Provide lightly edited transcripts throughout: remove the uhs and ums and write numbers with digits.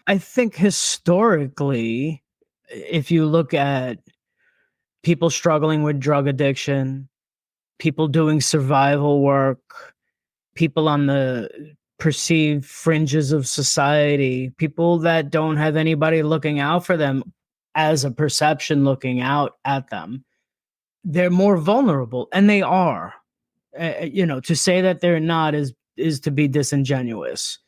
I think historically, if you look at people struggling with drug addiction, people doing survival work, people on the perceived fringes of society, people that don't have anybody looking out for them as a perception looking out at them, they're more vulnerable, and they are. To say that they're not is to be disingenuous.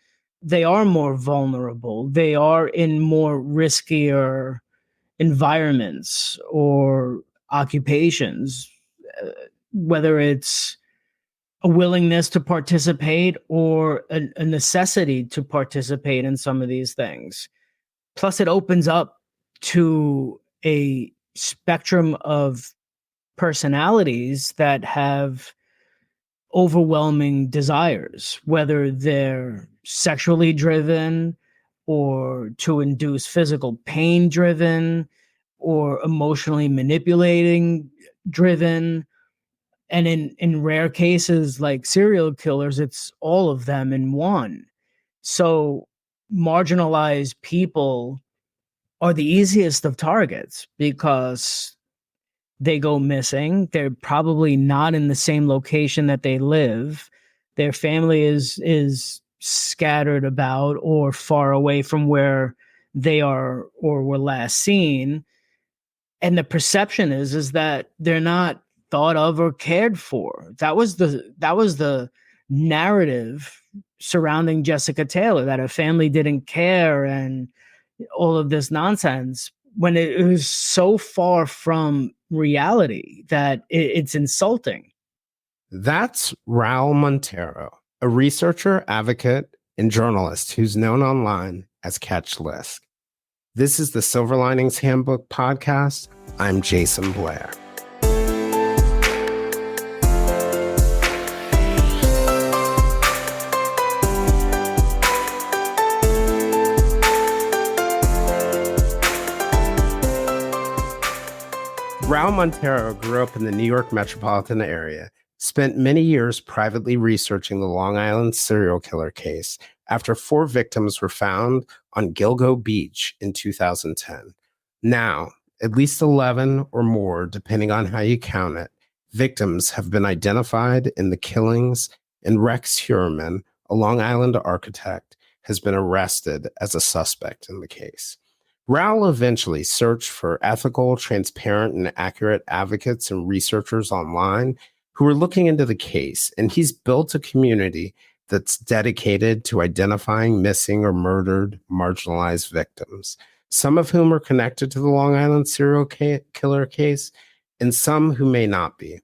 They are more vulnerable. They are in more riskier environments or occupations, whether it's a willingness to participate or a necessity to participate in some of these things. Plus, it opens up to a spectrum of personalities that have overwhelming desires, whether they're sexually driven or to induce physical pain driven or emotionally manipulating driven. And in rare cases like serial killers, it's all of them in one. So marginalized people are the easiest of targets because they go missing. They're probably not in the same location that they live. Their family is scattered about or far away from where they are or were last seen. And the perception is that they're not thought of or cared for. That was the narrative surrounding Jessica Taylor, that her family didn't care and all of this nonsense, when it was so far from reality that it's insulting. That's Raul Montero, a researcher, advocate, and journalist who's known online as Catch Lisk. This is the Silver Linings Handbook podcast. I'm Jason Blair. Raul Montero grew up in the New York metropolitan area, spent many years privately researching the Long Island serial killer case after 4 victims were found on Gilgo Beach in 2010. Now, at least 11 or more, depending on how you count it, victims have been identified in the killings, and Rex Heuermann, a Long Island architect, has been arrested as a suspect in the case. Raul eventually searched for ethical, transparent, and accurate advocates and researchers online who are looking into the case, and he's built a community that's dedicated to identifying missing or murdered, marginalized victims, some of whom are connected to the Long Island serial killer case, and some who may not be.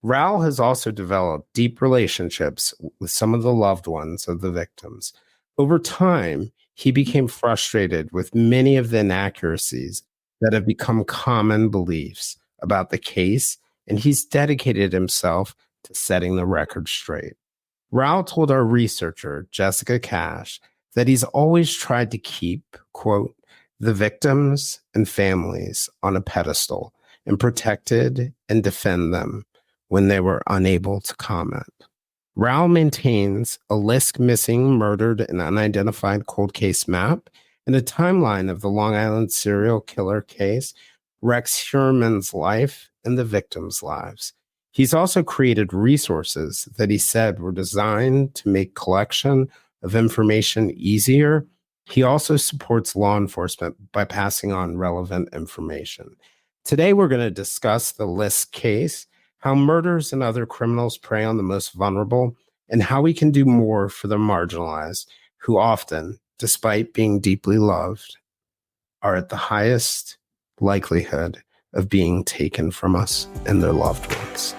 Raul has also developed deep relationships with some of the loved ones of the victims. Over time, he became frustrated with many of the inaccuracies that have become common beliefs about the case, and he's dedicated himself to setting the record straight. Raul told our researcher, Jessica Cash, that he's always tried to keep, quote, the victims and families on a pedestal and protected and defend them when they were unable to comment. Raul maintains a Lisk missing, murdered, and unidentified cold case map and a timeline of the Long Island serial killer case, Rex Heuermann's life, and the victims' lives. He's also created resources that he said were designed to make collection of information easier. He also supports law enforcement by passing on relevant information. Today, we're going to discuss the Lisk case, how murders and other criminals prey on the most vulnerable, and how we can do more for the marginalized, who often, despite being deeply loved, are at the highest likelihood of being taken from us and their loved ones.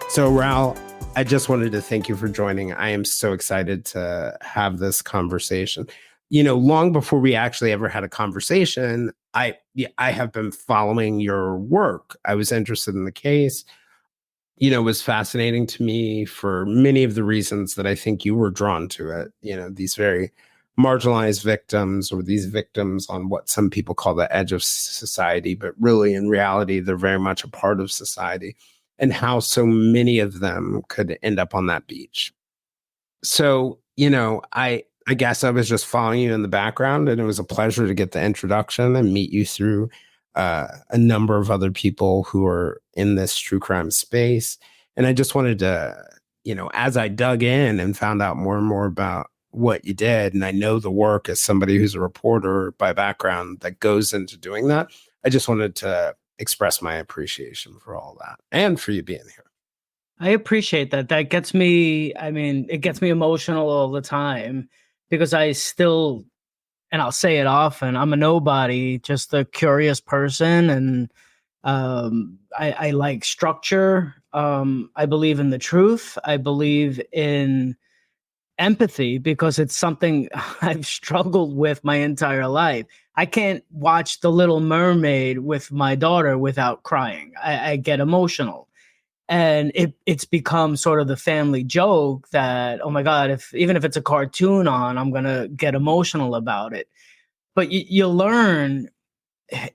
So, Raul, I just wanted to thank you for joining. I am so excited to have this conversation. You know, long before we actually ever had a conversation, I have been following your work. I was interested in the case. You know, it was fascinating to me for many of the reasons that I think you were drawn to it. You know, these very marginalized victims, or these victims on what some people call the edge of society, but really in reality, they're very much a part of society, and how so many of them could end up on that beach. So, I guess I was just following you in the background, and it was a pleasure to get the introduction and meet you through a number of other people who are in this true crime space. And I just wanted to, as I dug in and found out more and more about what you did, and I know the work as somebody who's a reporter by background that goes into doing that, I just wanted to express my appreciation for all that and for you being here. I appreciate that. That gets me, it gets me emotional all the time because I still, and I'll say it often, I'm a nobody, just a curious person. And I like structure. I believe in the truth. I believe in empathy because it's something I've struggled with my entire life. I can't watch The Little Mermaid with my daughter without crying. I get emotional. And it's become sort of the family joke that, oh my God, even if it's a cartoon on, I'm gonna get emotional about it. But you learn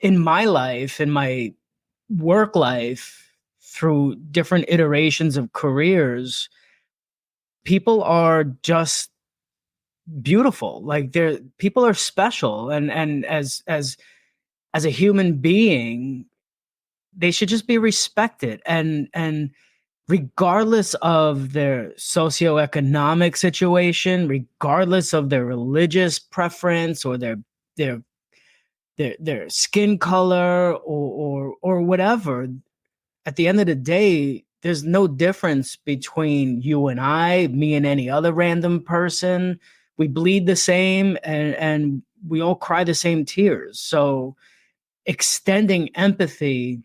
in my life, in my work life, through different iterations of careers, people are just beautiful. Like people are special, and as a human being, they should just be respected. And regardless of their socioeconomic situation, regardless of their religious preference or their skin color or whatever, at the end of the day, there's no difference between you and I, me and any other random person. We bleed the same, and we all cry the same tears. So extending empathy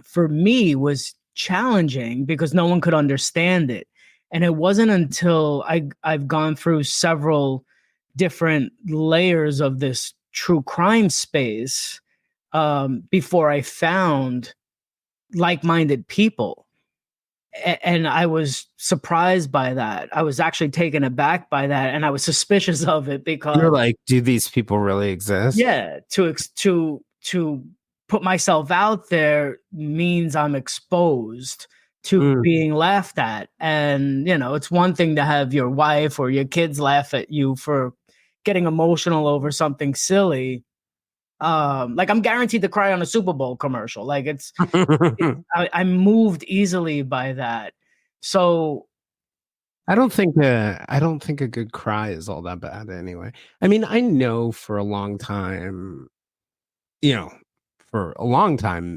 for me was challenging because no one could understand it. And it wasn't until I've gone through several different layers of this true crime space before I found like-minded people. And I was surprised by that. I was actually taken aback by that, and I was suspicious of it because you're like, do these people really exist? Yeah, to put myself out there means I'm exposed to being laughed at. And, it's one thing to have your wife or your kids laugh at you for getting emotional over something silly. Like I'm guaranteed to cry on a Super Bowl commercial. Like I'm moved easily by that. So I don't think a good cry is all that bad anyway. I mean, I know for a long time,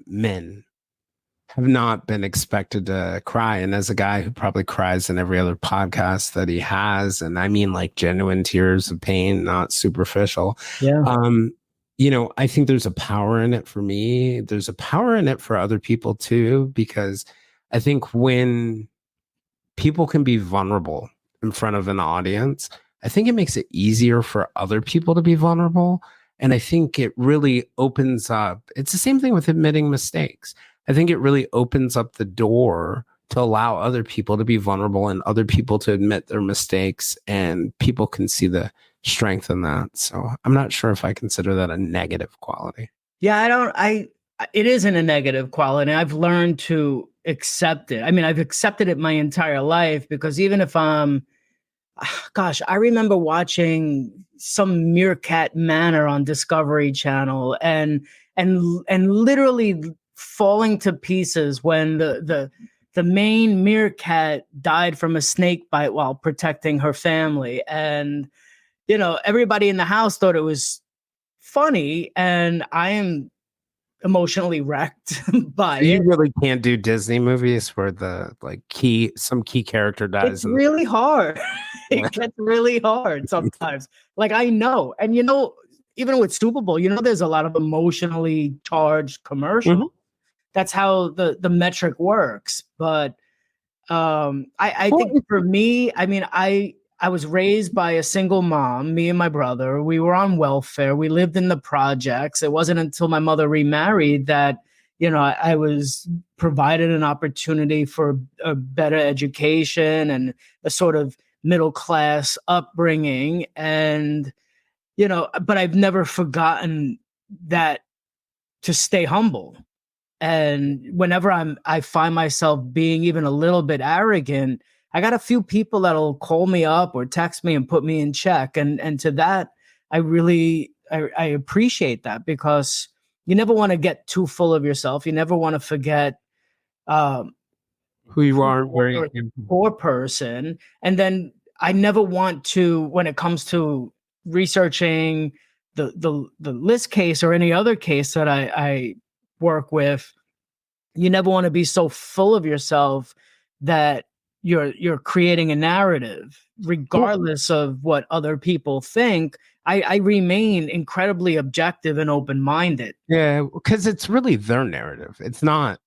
men have not been expected to cry. And as a guy who probably cries in every other podcast that he has, and I mean like genuine tears of pain, not superficial. Yeah. I think there's a power in it for me. There's a power in it for other people too, because I think when people can be vulnerable in front of an audience, I think it makes it easier for other people to be vulnerable. And I think it really opens up. It's the same thing with admitting mistakes. I think it really opens up the door to allow other people to be vulnerable and other people to admit their mistakes, and people can see the strength in that. So I'm not sure if I consider that a negative quality. Yeah, it isn't a negative quality. I've learned to accept it. I mean, I've accepted it my entire life because even if I remember watching some Meerkat Manor on Discovery Channel and literally falling to pieces when the main meerkat died from a snake bite while protecting her family. And, everybody in the house thought it was funny, and I am emotionally wrecked by it. You really can't do Disney movies where some key character dies. It's really hard. It gets really hard sometimes. Like I know, and even with Super Bowl, there's a lot of emotionally charged commercials. Mm-hmm. That's how the metric works. But I think for me, I mean, I was raised by a single mom, me and my brother. We were on welfare. We lived in the projects. It wasn't until my mother remarried that, I was provided an opportunity for a better education and a sort of middle class upbringing, and but I've never forgotten that, to stay humble. And whenever I find myself being even a little bit arrogant, I got a few people that'll call me up or text me and put me in check. And to that, I appreciate that, because you never want to get too full of yourself. You never want to forget um, Who you are, where you're you a poor person. And then I never want to, when it comes to researching the list case or any other case that I work with, you never want to be so full of yourself that you're creating a narrative, regardless of what other people think. I remain incredibly objective and open-minded. Yeah, because it's really their narrative. It's not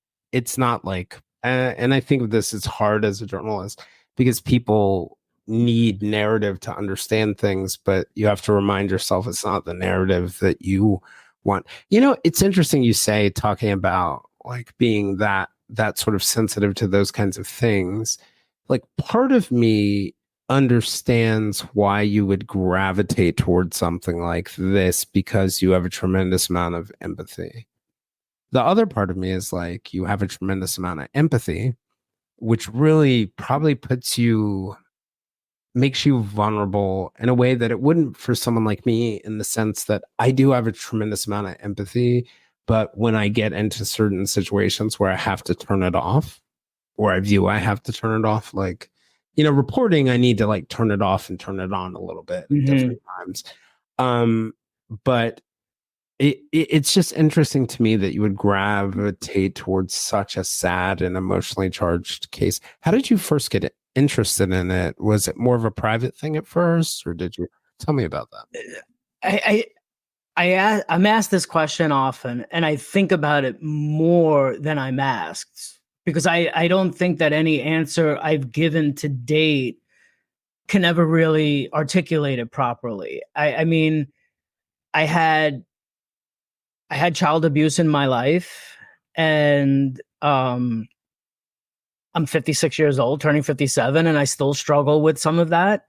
like, and I think of this as hard as a journalist because people need narrative to understand things, but you have to remind yourself it's not the narrative that you want. It's interesting you say, talking about like being that sort of sensitive to those kinds of things. Like, part of me understands why you would gravitate towards something like this, because you have a tremendous amount of empathy. The other part of me is like, you have a tremendous amount of empathy, which really probably makes you vulnerable in a way that it wouldn't for someone like me, in the sense that I do have a tremendous amount of empathy, but when I get into certain situations where I have to turn it off, or I have to turn it off, like, reporting, I need to like turn it off and turn it on a little bit at different times. But it's just interesting to me that you would gravitate towards such a sad and emotionally charged case. How did you first get interested in it? Was it more of a private thing at first, or did you tell me about that? I'm asked this question often, and I think about it more than I'm asked, because I don't think that any answer I've given to date can ever really articulate it properly. I mean, I had child abuse in my life, and I'm 56 years old, turning 57, and I still struggle with some of that.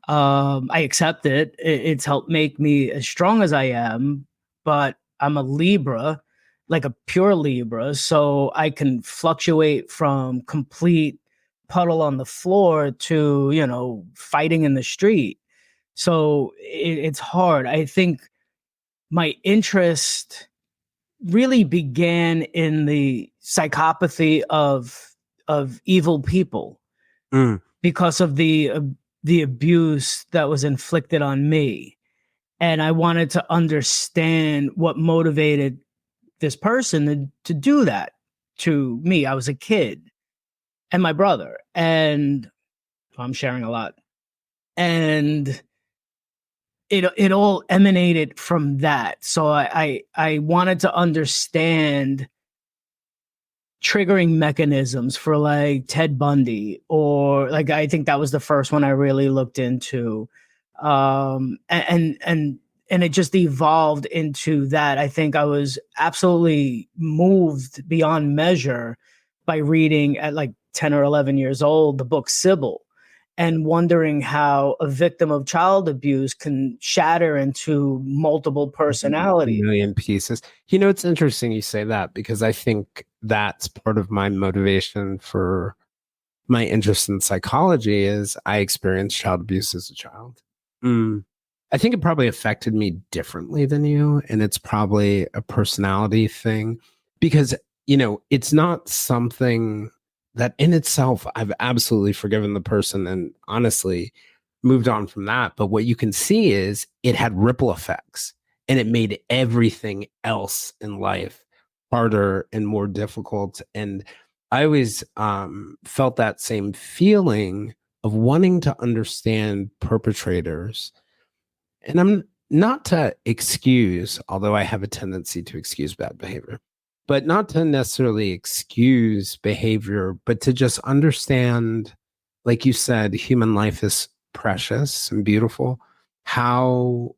I accept it. It's helped make me as strong as I am, but I'm a Libra, like a pure Libra. So I can fluctuate from complete puddle on the floor to, fighting in the street. So it's hard. I think my interest really began in the psychopathy of evil people, because of the abuse that was inflicted on me. And I wanted to understand what motivated this person to do that to me. I was a kid, and my brother, and I'm sharing a lot. And it all emanated from that. So I wanted to understand triggering mechanisms for like Ted Bundy, or like, I think that was the first one I really looked into. And it just evolved into that. I think I was absolutely moved beyond measure by reading at like 10 or 11 years old the book Sybil, and wondering how a victim of child abuse can shatter into multiple personalities. A million pieces. It's interesting you say that, because I think that's part of my motivation for my interest in psychology is I experienced child abuse as a child. I think it probably affected me differently than you, and it's probably a personality thing, because, it's not something that in itself I've absolutely forgiven the person and honestly moved on from that. But what you can see is it had ripple effects, and it made everything else in life harder and more difficult. And I always felt that same feeling of wanting to understand perpetrators. And I'm not to excuse, although I have a tendency to excuse bad behavior, but not to necessarily excuse behavior, but to just understand, like you said, human life is precious and beautiful, how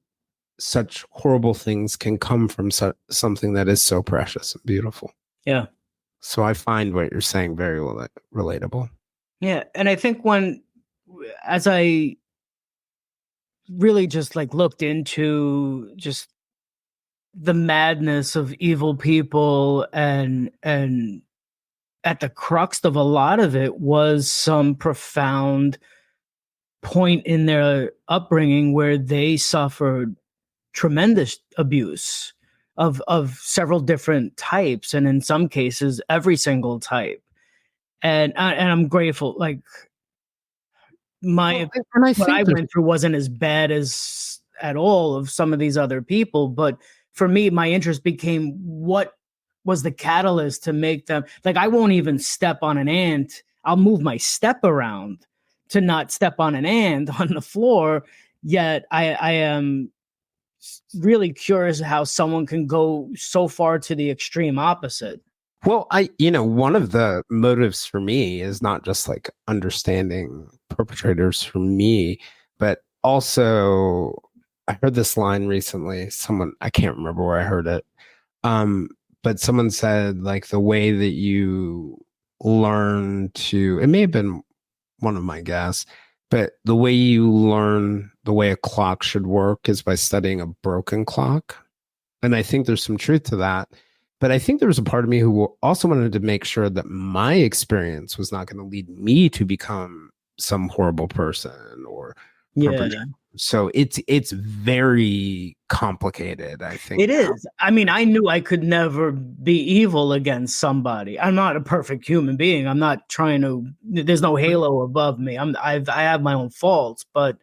such horrible things can come from something that is so precious and beautiful. Yeah. So I find what you're saying very relatable. Yeah. And I think when as I really just like looked into just the madness of evil people, and at the crux of a lot of it was some profound point in their upbringing where they suffered tremendous abuse of several different types, and in some cases every single type. And I'm grateful, like, my And I what I think there's went through wasn't as bad as at all of some of these other people, but for me, my interest became what was the catalyst to make them, like, I won't even step on an ant. I'll move my step around to not step on an ant on the floor. Yet I am really curious how someone can go so far to the extreme opposite. Well, one of the motives for me is not just like understanding perpetrators for me, but also I heard this line recently. Someone, I can't remember where I heard it. But someone said like the way that you learn to, it may have been one of my guests, but the way you learn the way a clock should work is by studying a broken clock. And I think there's some truth to that. But I think there was a part of me who also wanted to make sure that my experience was not going to lead me to become some horrible person or Yeah. perpetrator. So it's very complicated, I think. It is. I mean, I knew I could never be evil against somebody. I'm not a perfect human being. I'm not trying to. There's no halo above me. I have my own faults, but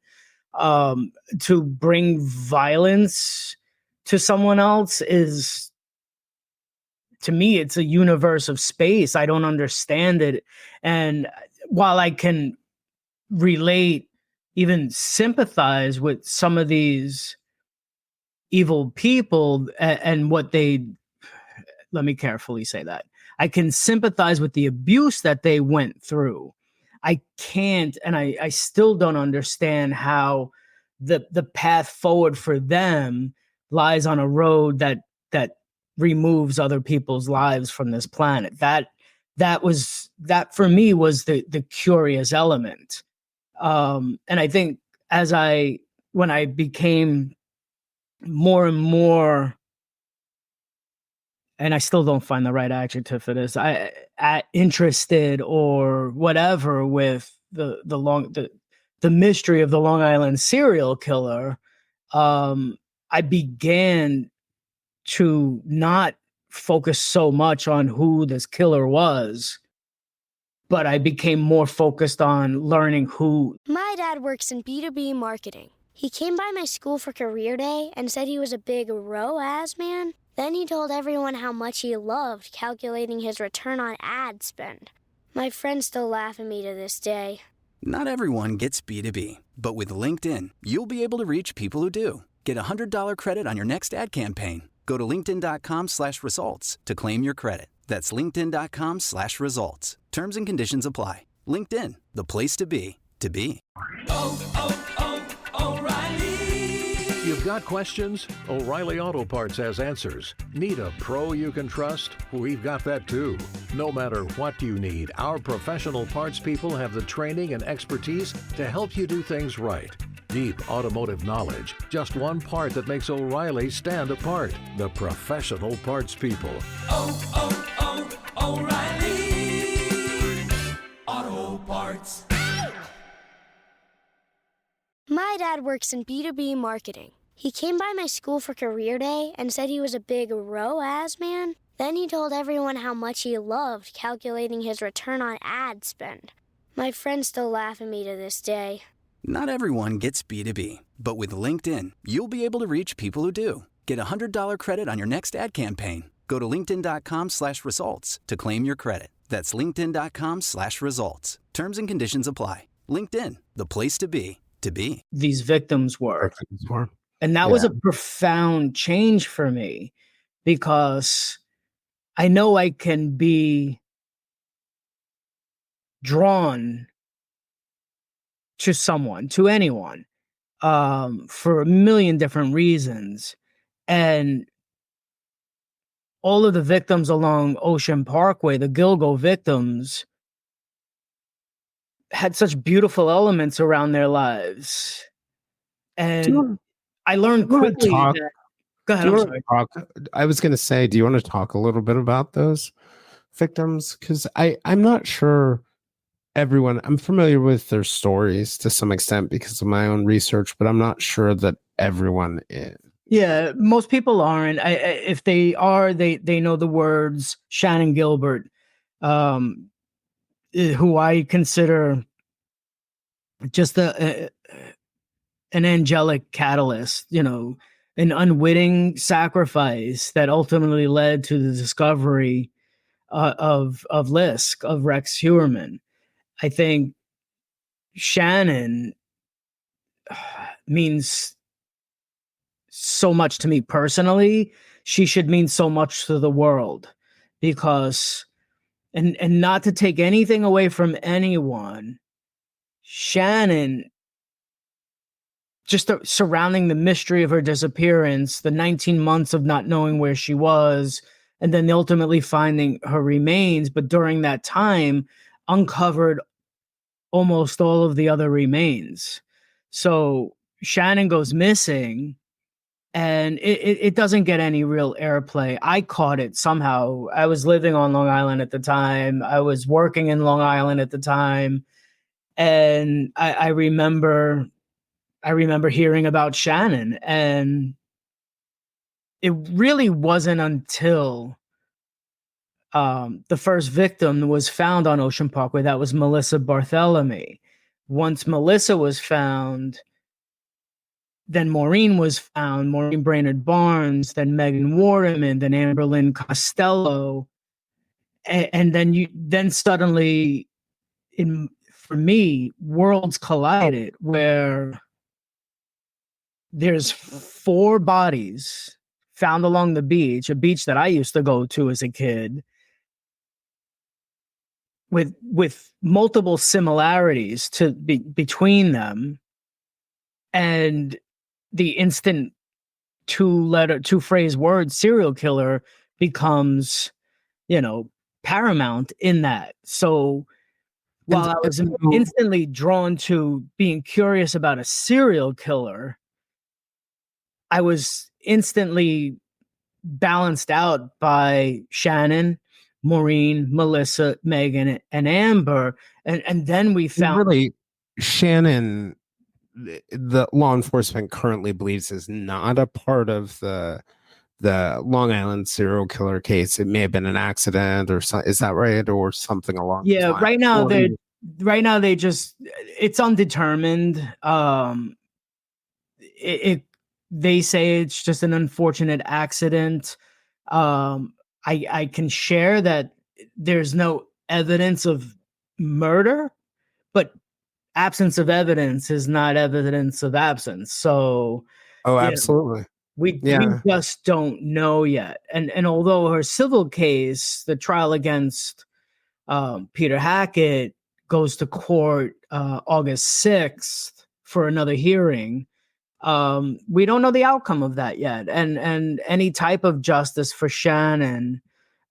to bring violence to someone else is, to me, it's a universe of space. I don't understand it, and while I can relate, even sympathize with some of these evil people and what they, let me carefully say that, I can sympathize with the abuse that they went through. I can't, and I still don't understand how the path forward for them lies on a road that removes other people's lives from this planet. That for me was the curious element. And I think when I became more and more, and I still don't find the right adjective for this, interested or whatever with the mystery of the Long Island serial killer, I began to not focus so much on who this killer was, but I became more focused on learning who. My dad works in B2B marketing. He came by my school for career day and said he was a big ROAS man. Then he told everyone how much he loved calculating his return on ad spend. My friends still laugh at me to this day. Not everyone gets B2B, but with LinkedIn, you'll be able to reach people who do. Get a $100 credit on your next ad campaign. Go to linkedin.com/results to claim your credit. That's linkedin.com/results. Terms and conditions apply. LinkedIn, the place to be, to be. O'Reilly. You've got questions? O'Reilly Auto Parts has answers. Need a pro you can trust? We've got that too. No matter what you need, our professional parts people have the training and expertise to help you do things right. Deep automotive knowledge. Just one part that makes O'Reilly stand apart. The professional parts people. O'Reilly Auto Parts. My dad works in B2B marketing. He came by my school for career day and said he was a big ROAS man. Then he told everyone how much he loved calculating his return on ad spend. My friends still laugh at me to this day. Not everyone gets B2B, but with LinkedIn, you'll be able to reach people who do. Get a $100 credit on your next ad campaign. Go to linkedin.com/results to claim your credit. That's linkedin.com/results. Terms and conditions apply. LinkedIn, the place to be, to be. These victims were. And that was a profound change for me, because I know I can be drawn to someone, to anyone, for a million different reasons. And all of the victims along Ocean Parkway, the Gilgo victims, had such beautiful elements around their lives. And I learned do you wanna quickly talk- that. Go ahead. do you I'm wanna sorry. talk? I was going to say, do you want to talk a little bit about those victims? Because I'm not sure everyone. I'm familiar with their stories to some extent because of my own research, but I'm not sure that everyone is. Yeah, most people aren't. If they are, they know the words Shannon Gilbert, who I consider just an angelic catalyst. An unwitting sacrifice that ultimately led to the discovery of Lisk, of Rex Heuermann. I think Shannon means so much to me personally. She should mean so much to the world, because and not to take anything away from anyone, Shannon, just surrounding the mystery of her disappearance, the 19 months of not knowing where she was, and then ultimately finding her remains, but during that time uncovered almost all of the other remains. So Shannon goes missing, and it doesn't get any real airplay. I caught it somehow. I was living on Long Island at the time. I was working in Long Island at the time, and I remember hearing about Shannon, and it really wasn't until the first victim was found on Ocean Parkway. That was Melissa Barthelemy. Once Melissa was found, then Maureen was found, Maureen Brainerd Barnes, then Megan Waterman, then Amberlynn Costello. And then suddenly, for me, worlds collided, where there's 4 bodies found along the beach, a beach that I used to go to as a kid, with multiple similarities between them, and the instant 2-phrase word serial killer becomes, paramount in that. So while I was instantly drawn to being curious about a serial killer, I was instantly balanced out by Shannon, Maureen, Melissa, Megan, and Amber. And then we found really Shannon, the law enforcement currently believes is not a part of the Long Island serial killer case. It may have been an accident or something. Is that right? Or something along those lines? Right now they just, it's undetermined. They say it's just an unfortunate accident. I can share that there's no evidence of murder, but absence of evidence is not evidence of absence. So, absolutely. We just don't know yet. And although her civil case, the trial against Peter Hackett, goes to court August 6th for another hearing, we don't know the outcome of that yet. And any type of justice for Shannon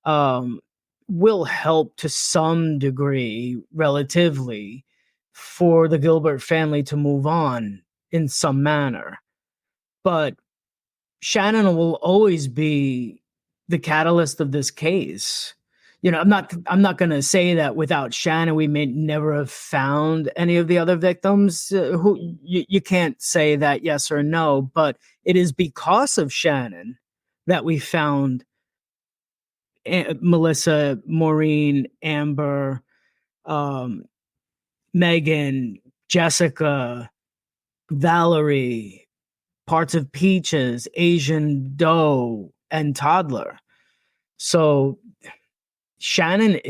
will help to some degree, relatively, for the Gilbert family to move on in some manner. But Shannon will always be the catalyst of this case. I'm not going to say that without Shannon, we may never have found any of the other victims. Who you can't say that yes or no, but it is because of Shannon that we found Melissa, Maureen, Amber, Megan, Jessica, Valerie, parts of Peaches, Asian Doe, and Toddler. So Shannon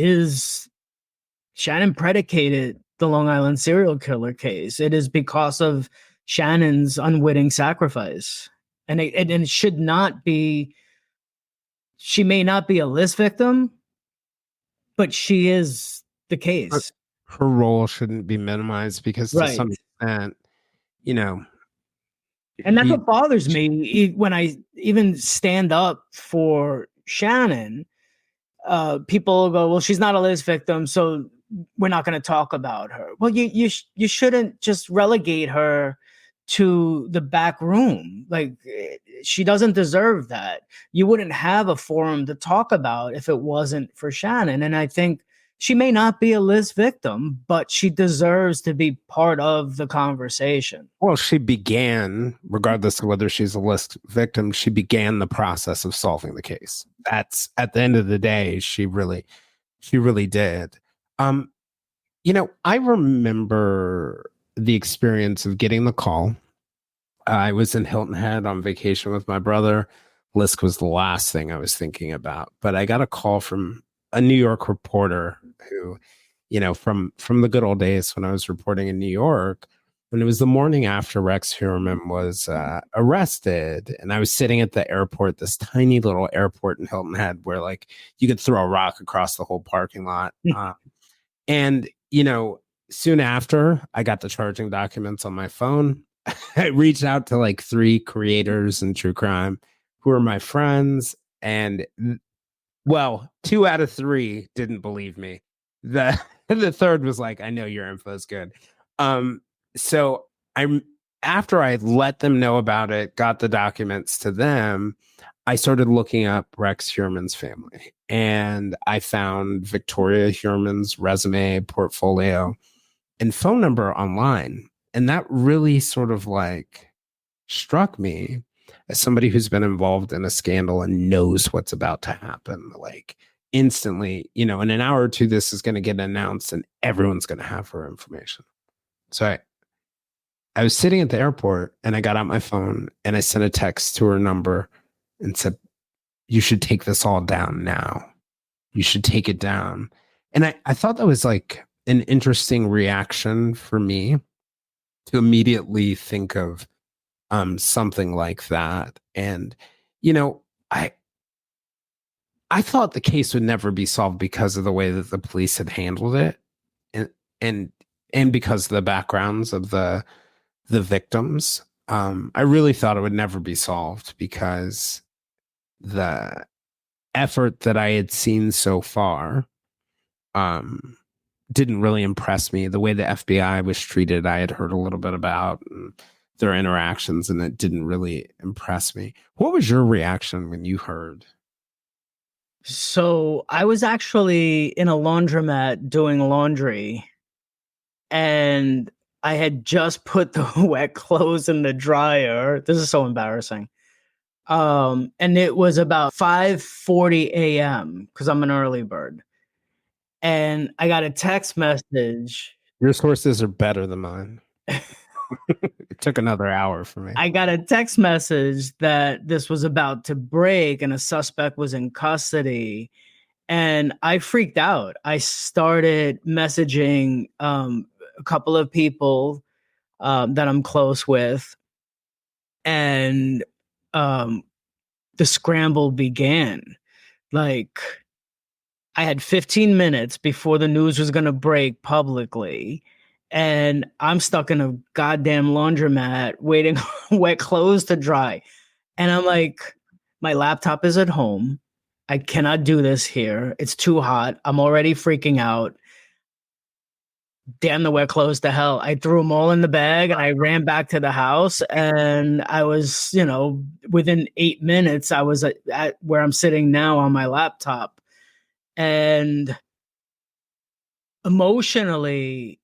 predicated the Long Island serial killer case. It is because of Shannon's unwitting sacrifice. And it should not be, she may not be a Lisk victim, but she is the case. Her role shouldn't be minimized because to some extent, and that's what bothers me when I even stand up for Shannon. People go, well, she's not a Lisk victim, so we're not going to talk about her. Well, you shouldn't just relegate her to the back room. Like, she doesn't deserve that. You wouldn't have a forum to talk about if it wasn't for Shannon. And I think she may not be a Liz victim, but she deserves to be part of the conversation. Well, she began, regardless of whether she's a list victim, she began the process of solving the case. That's, at the end of the day, she really did. I remember the experience of getting the call. I was in Hilton Head on vacation with my brother. Lisk was the last thing I was thinking about, but I got a call from a New York reporter who, from the good old days when I was reporting in New York, when it was the morning after Rex Heuermann was arrested, and I was sitting at the airport, this tiny little airport in Hilton Head where like you could throw a rock across the whole parking lot. And, soon after I got the charging documents on my phone, I reached out to like 3 creators in true crime who are my friends. And 2 out of 3 didn't believe me. The third was like, I know your info is good. So after I let them know about it, got the documents to them, I started looking up Rex Heuermann's family, and I found Victoria Heuermann's resume, portfolio, and phone number online. And that really sort of like struck me as somebody who's been involved in a scandal and knows what's about to happen. Like instantly, in an hour or 2, this is going to get announced and everyone's going to have her information. So I was sitting at the airport and I got out my phone and I sent a text to her number and said, you should take this all down now. You should take it down. And I thought that was like an interesting reaction for me to immediately think of something like that. And, I thought the case would never be solved because of the way that the police had handled it and because of the backgrounds of the victims. I really thought it would never be solved because the effort that I had seen so far didn't really impress me. The way the FBI was treated, I had heard a little bit about their interactions, and it didn't really impress me. What was your reaction when you heard? So I was actually in a laundromat doing laundry, and I had just put the wet clothes in the dryer. This is so embarrassing. And it was about 5:40 a.m. because I'm an early bird. And I got a text message. Your sources are better than mine. It took another hour for me. I got a text message that this was about to break and a suspect was in custody. And I freaked out. I started messaging a couple of people that I'm close with. And the scramble began. Like, I had 15 minutes before the news was going to break publicly, and I'm stuck in a goddamn laundromat waiting on wet clothes to dry. And I'm like, my laptop is at home. I cannot do this here. It's too hot. I'm already freaking out. Damn the wet clothes to hell. I threw them all in the bag and I ran back to the house, and I was, within 8 minutes, I was at where I'm sitting now on my laptop. And emotionally,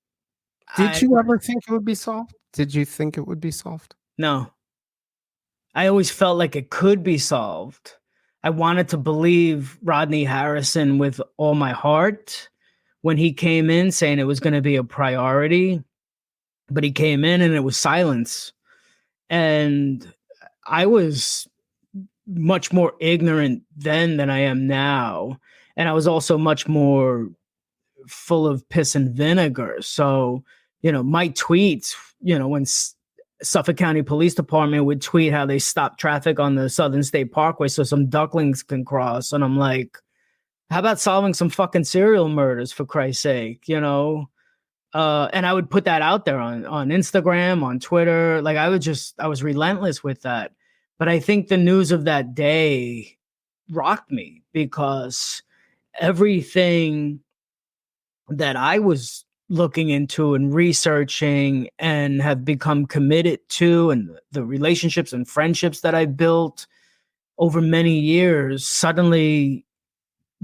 Did you ever think it would be solved? Did you think it would be solved? No. I always felt like it could be solved. I wanted to believe Rodney Harrison with all my heart when he came in saying it was going to be a priority, but he came in and it was silence. And I was much more ignorant then than I am now. And I was also much more full of piss and vinegar. So, my tweets, when Suffolk County Police Department would tweet how they stopped traffic on the Southern State Parkway so some ducklings can cross. And I'm like, how about solving some fucking serial murders, for Christ's sake, And I would put that out there on Instagram, on Twitter. Like, I was relentless with that. But I think the news of that day rocked me because everything that I was looking into and researching and have become committed to, and the relationships and friendships that I built over many years, suddenly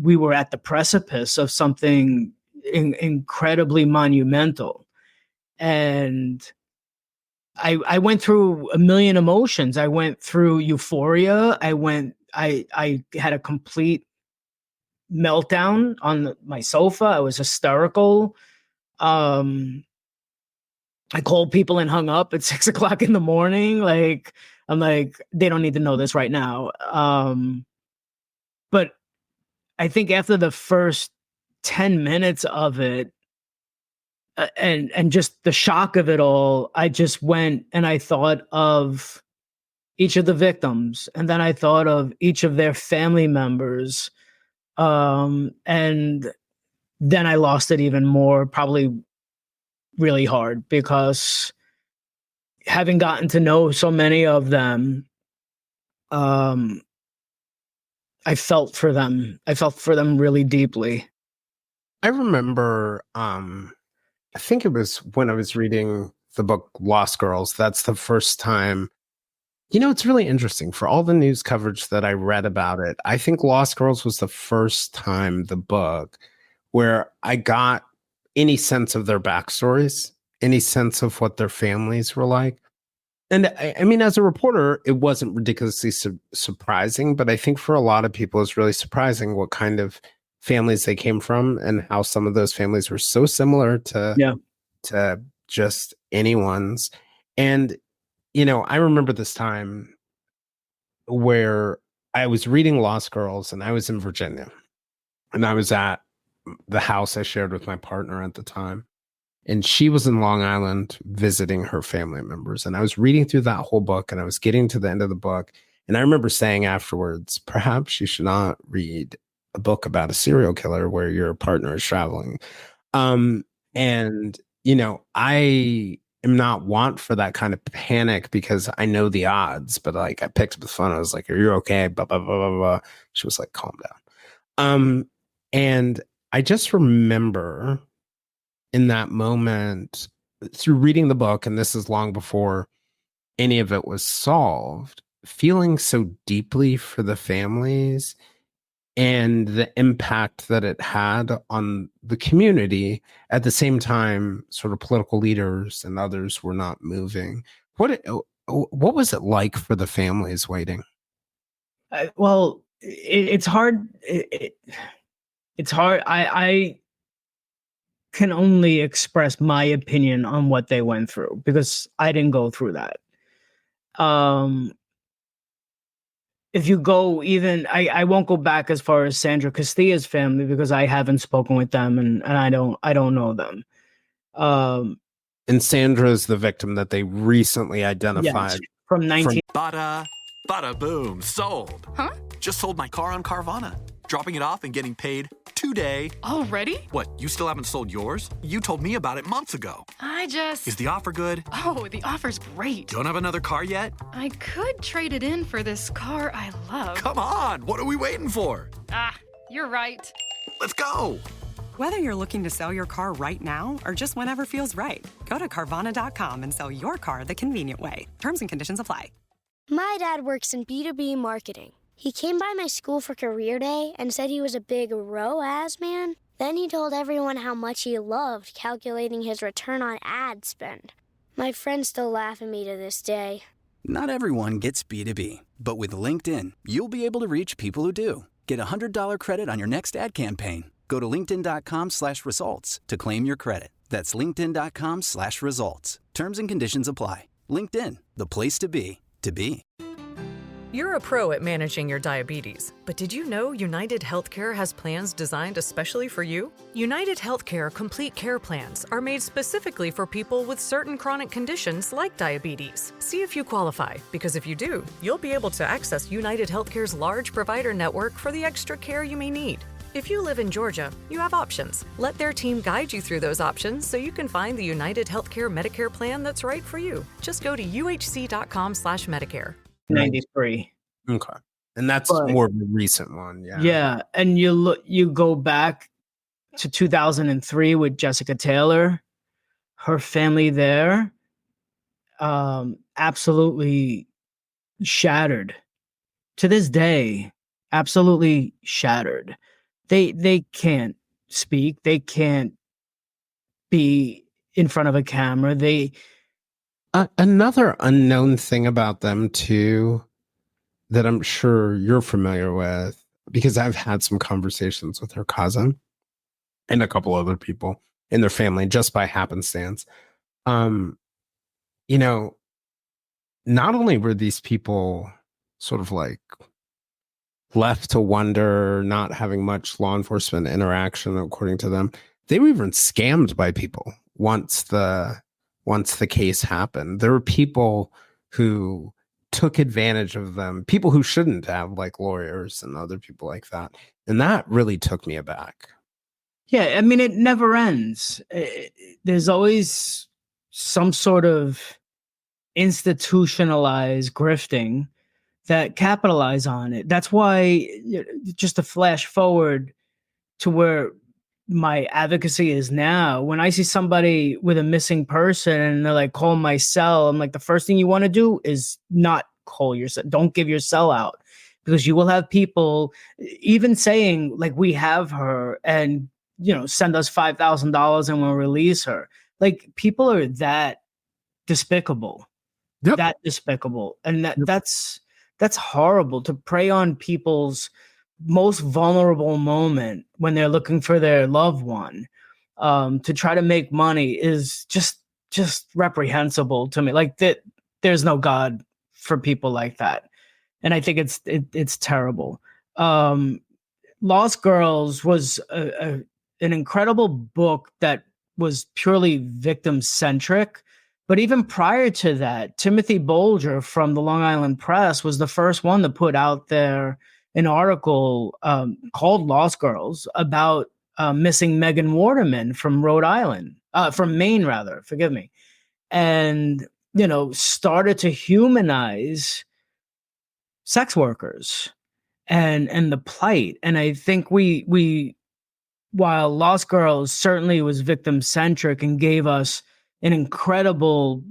we were at the precipice of something incredibly monumental. And I went through a million emotions. I went through euphoria. I had a complete meltdown on my sofa. I was hysterical. I called people and hung up at 6:00 in the morning. Like, I'm like, they don't need to know this right now. But I think after the first 10 minutes of it, and just the shock of it all, I just went and I thought of each of the victims, and then I thought of each of their family members. And then I lost it even more, probably really hard, because having gotten to know so many of them, I felt for them. I felt for them really deeply. I remember, I think it was when I was reading the book Lost Girls. That's the first time. It's really interesting. For all the news coverage that I read about it, I think Lost Girls was the first time, the book, where I got any sense of their backstories, any sense of what their families were like. And I mean, as a reporter, it wasn't ridiculously surprising, but I think for a lot of people, it's really surprising what kind of families they came from and how some of those families were so similar to just anyone's. And, I remember this time where I was reading Lost Girls and I was in Virginia, and I was at the house I shared with my partner at the time. And she was in Long Island visiting her family members. And I was reading through that whole book, and I was getting to the end of the book. And I remember saying afterwards, perhaps you should not read a book about a serial killer where your partner is traveling. And, I am not want for that kind of panic because I know the odds. But like, I picked up the phone. I was like, "Are you okay?" Blah, blah, blah, blah, blah. She was like, "Calm down." And I just remember in that moment, through reading the book, and this is long before any of it was solved, feeling so deeply for the families and the impact that it had on the community. At the same time, sort of political leaders and others were not moving. What was it like for the families waiting? Well, it's hard. It's hard. I can only express my opinion on what they went through because I didn't go through that. If you go even, I won't go back as far as Sandra Castilla's family because I haven't spoken with them and I don't know them. And Sandra's the victim that they recently identified. Yes, from 19. Bada, bada boom, sold. Huh? Just sold my car on Carvana. Dropping it off and getting paid today. Already? What, you still haven't sold yours? You told me about it months ago. Is the offer good? Oh, the offer's great. Don't have another car yet? I could trade it in for this car I love. Come on, what are we waiting for? You're right. Let's go. Whether you're looking to sell your car right now or just whenever feels right, go to Carvana.com and sell your car the convenient way. Terms and conditions apply. My dad works in B2B marketing. He came by my school for career day and said he was a big ROAS man. Then he told everyone how much he loved calculating his return on ad spend. My friends still laugh at me to this day. Not everyone gets B2B, but with LinkedIn, you'll be able to reach people who do. Get a $100 credit on your next ad campaign. Go to linkedin.com/results to claim your credit. That's linkedin.com/results. Terms and conditions apply. LinkedIn, the place to be, to be. You're a pro at managing your diabetes, but did you know United Healthcare has plans designed especially for you? United Healthcare Complete Care Plans are made specifically for people with certain chronic conditions like diabetes. See if you qualify, because if you do, you'll be able to access United Healthcare's large provider network for the extra care you may need. If you live in Georgia, you have options. Let their team guide you through those options so you can find the United Healthcare Medicare plan that's right for you. Just go to uhc.com/Medicare. 93. Okay. And that's more of a recent one. Yeah. Yeah. And you go back to 2003 with Jessica Taylor, her family there, absolutely shattered. To this day, absolutely shattered. They can't speak. They can't be in front of a camera. Another unknown thing about them too, that I'm sure you're familiar with, because I've had some conversations with her cousin and a couple other people in their family just by happenstance. You know, not only were these people sort of like left to wonder, not having much law enforcement interaction, according to them, they were even scammed by people once the case happened. There were people who took advantage of them, people who shouldn't have, like lawyers and other people like that. And that really took me aback. Yeah, I mean, it never ends. There's always some sort of institutionalized grifting that capitalize on it. That's why, just to flash forward to where my advocacy is now, when I see somebody with a missing person and they're like, call my cell, I'm like, the first thing you want to do is not call your cell. Don't give your cell out, because you will have people even saying like, we have her, and send us $5,000 and we'll release her. Like, people are that despicable. Yep. That despicable. And that's horrible, to prey on people's most vulnerable moment when they're looking for their loved one. To try to make money is just reprehensible to me. Like, that, there's no God for people like that. And I think it's terrible. Lost Girls was an incredible book that was purely victim centric. But even prior to that, Timothy Bolger from the Long Island Press was the first one to put out there an article called Lost Girls about missing Megan Waterman from from Maine, rather, forgive me. And, started to humanize sex workers and the plight. And I think we while Lost Girls certainly was victim centric and gave us an incredible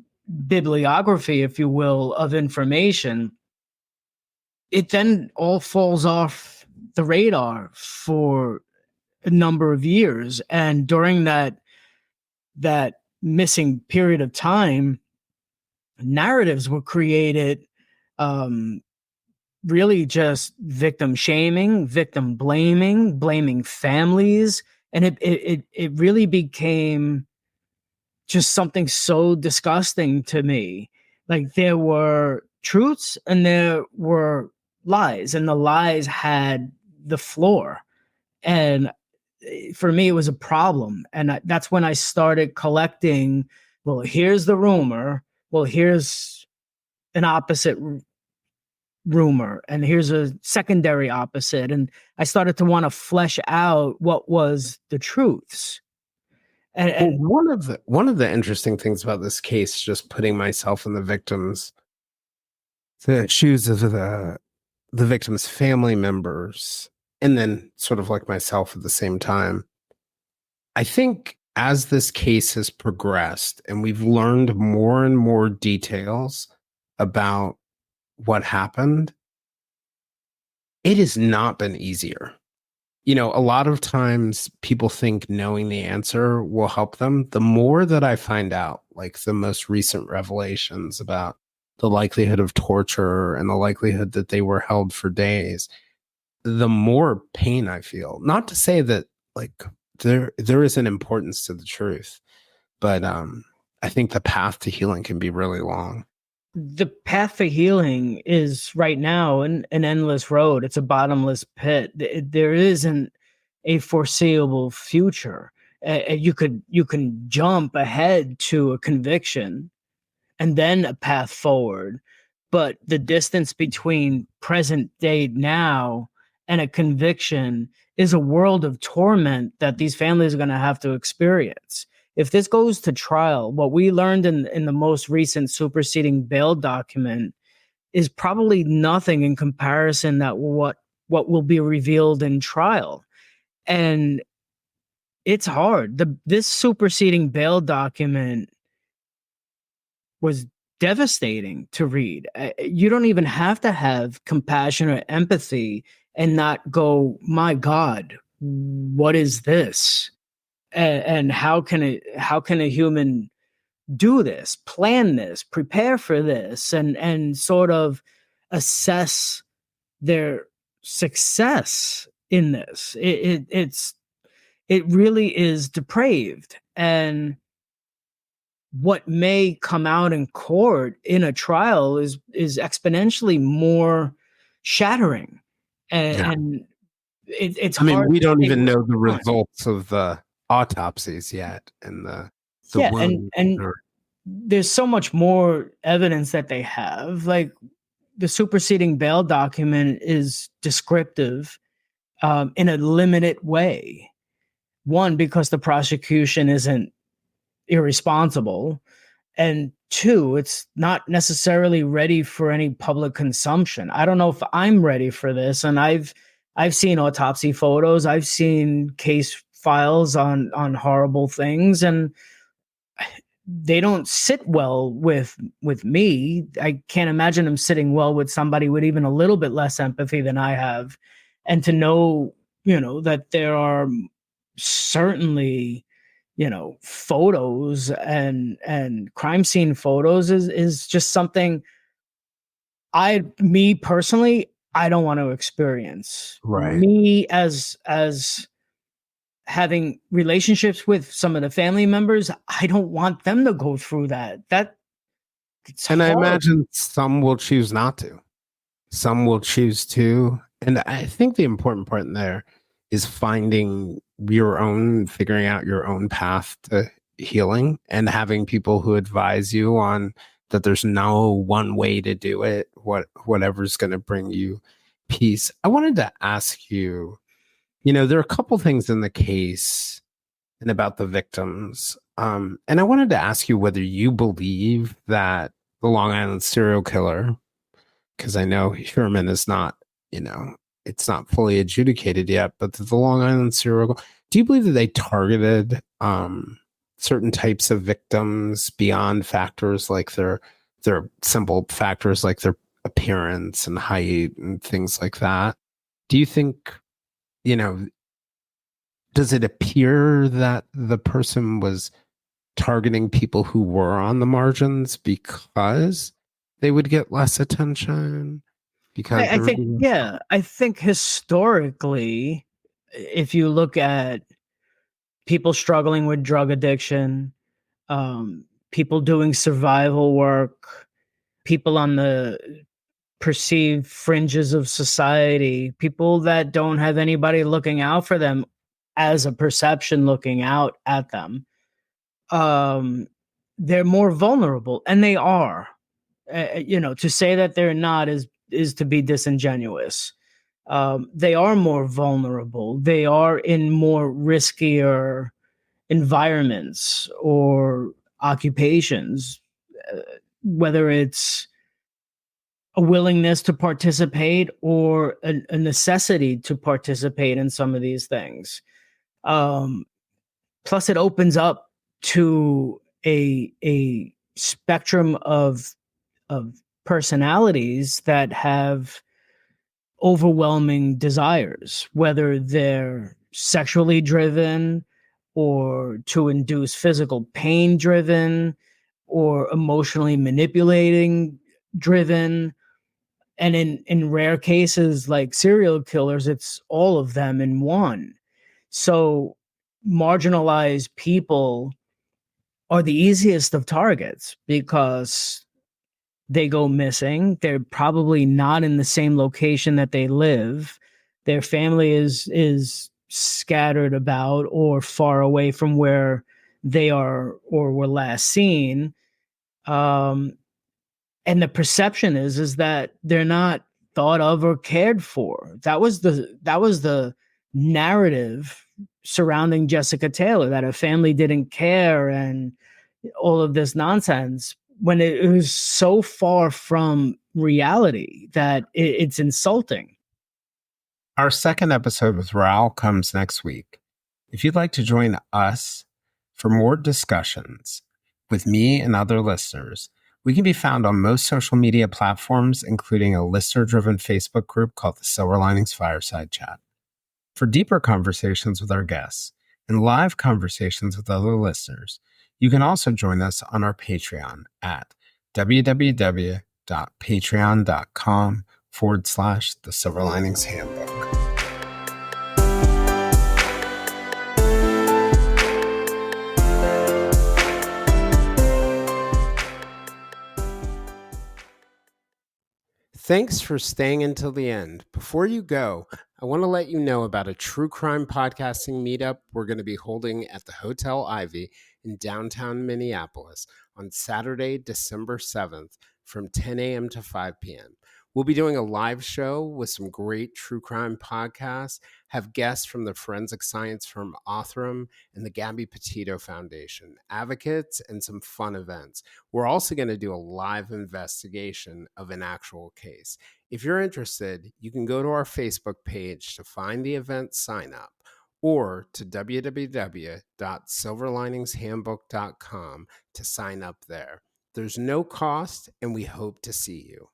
bibliography, if you will, of information, it then all falls off the radar for a number of years. And during that missing period of time, narratives were created, really just victim shaming, victim blaming families. And it really became just something so disgusting to me. Like, there were truths and there were lies, and the lies had the floor. And for me, it was a problem. And that's when I started collecting, well, here's the rumor. Well, here's an opposite rumor. And here's a secondary opposite. And I started to want to flesh out what was the truths. And one of the interesting things about this case, just putting myself in the shoes of the victim's family members, and then sort of like myself at the same time, I think as this case has progressed and we've learned more and more details about what happened, it has not been easier. A lot of times people think knowing the answer will help them. The more that I find out, like the most recent revelations about the likelihood of torture and the likelihood that they were held for days, the more pain I feel. Not to say that like there is an importance to the truth, but I think the path to healing can be really long. The path to healing is right now an endless road. It's a bottomless pit. There isn't a foreseeable future. You can jump ahead to a conviction and then a path forward, but the distance between present day now and a conviction is a world of torment that these families are going to have to experience. If this goes to trial, what we learned in the most recent superseding bail document is probably nothing in comparison that what will be revealed in trial. And it's hard. This superseding bail document was devastating to read. You don't even have to have compassion or empathy and not go, my God, what is this? And how can a human do this, plan this, prepare for this, and sort of assess their success in this? It really is depraved. And what may come out in court in a trial is exponentially more shattering. And it's I mean, hard we to don't think even know the what's going on. results of the autopsies yet, and the Yeah, wound. and there's so much more evidence that they have. Like, the superseding bail document is descriptive in a limited way. One, because the prosecution isn't irresponsible, and two, it's not necessarily ready for any public consumption. I don't know if I'm ready for this, and I've seen autopsy photos, I've seen case files on horrible things, and they don't sit well with me. I can't imagine them sitting well with somebody with even a little bit less empathy than I have. And to know, that there are certainly, photos and crime scene photos is just something me personally, I don't want to experience. Right. Me as having relationships with some of the family members, I don't want them to go through that. It's And I hard. imagine some will choose not to. Some will choose to. And I think the important part in there is figuring out your own path to healing, and having people who advise you on that there's no one way to do it, whatever's going to bring you peace. I wanted to ask you, there are a couple things in the case and about the victims. And I wanted to ask you whether you believe that the Long Island serial killer, because I know Sherman is not, it's not fully adjudicated yet, but the Long Island serial, do you believe that they targeted certain types of victims beyond factors like their simple factors like their appearance and height and things like that? Do you think, does it appear that the person was targeting people who were on the margins because they would get less attention? Because I think historically, if you look at people struggling with drug addiction, people doing survival work, people on the perceived fringes of society, people that don't have anybody looking out for them as a perception looking out at them, they're more vulnerable, and they are. To say that they're not is to be disingenuous. They are more vulnerable. They are in more riskier environments or occupations, whether it's a willingness to participate or a necessity to participate in some of these things. Plus, it opens up to a spectrum of personalities that have overwhelming desires, whether they're sexually driven or to induce physical pain driven or emotionally manipulating driven. And in rare cases like serial killers, it's all of them in one. So marginalized people are the easiest of targets because they go missing. They're probably not in the same location that they live. Their family is scattered about or far away from where they are or were last seen. And the perception is that they're not thought of or cared for. That was the narrative surrounding Jessica Taylor, that her family didn't care and all of this nonsense, when it was so far from reality that it's insulting. Our second episode with Raul comes next week. If you'd like to join us for more discussions with me and other listeners, we can be found on most social media platforms, including a listener-driven Facebook group called the Silver Linings Fireside Chat. For deeper conversations with our guests and live conversations with other listeners, you can also join us on our Patreon at www.patreon.com/The Silver Linings Handbook. Thanks for staying until the end. Before you go, I want to let you know about a true crime podcasting meetup we're going to be holding at the Hotel Ivy in downtown Minneapolis on Saturday, December 7th from 10 a.m. to 5 p.m. We'll be doing a live show with some great true crime podcasts, have guests from the forensic science firm Othram and the Gabby Petito Foundation, advocates, and some fun events. We're also going to do a live investigation of an actual case. If you're interested, you can go to our Facebook page to find the event sign up or to www.silverliningshandbook.com to sign up there. There's no cost, and we hope to see you.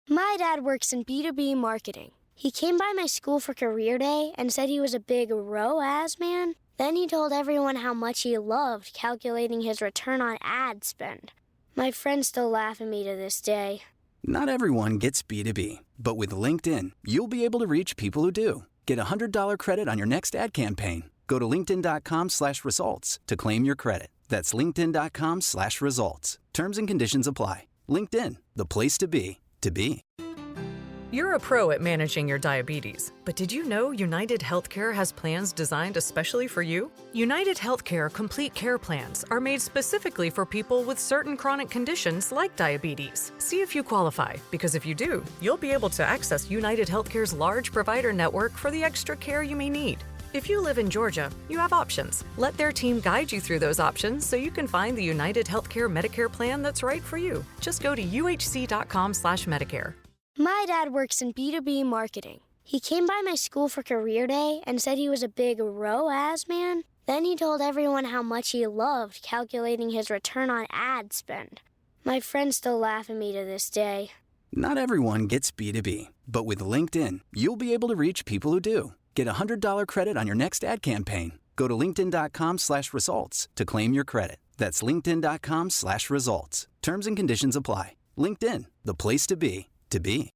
My dad works in B2B marketing. He came by my school for career day and said he was a big ROAS man. Then he told everyone how much he loved calculating his return on ad spend. My friends still laugh at me to this day. Not everyone gets B2B, but with LinkedIn, you'll be able to reach people who do. Get a $100 credit on your next ad campaign. Go to linkedin.com/results to claim your credit. That's linkedin.com/results. Terms and conditions apply. LinkedIn, the place to be, to be. You're a pro at managing your diabetes, but did you know United Healthcare has plans designed especially for you? United Healthcare Complete Care Plans are made specifically for people with certain chronic conditions like diabetes. See if you qualify, because if you do, you'll be able to access United Healthcare's large provider network for the extra care you may need. If you live in Georgia, you have options. Let their team guide you through those options so you can find the United Healthcare Medicare plan that's right for you. Just go to uhc.com/Medicare. My dad works in B2B marketing. He came by my school for career day and said he was a big ROAS man. Then he told everyone how much he loved calculating his return on ad spend. My friends still laugh at me to this day. Not everyone gets B2B, but with LinkedIn, you'll be able to reach people who do. Get a $100 credit on your next ad campaign. Go to linkedin.com/results to claim your credit. That's linkedin.com/results. Terms and conditions apply. LinkedIn, the place to be, to be.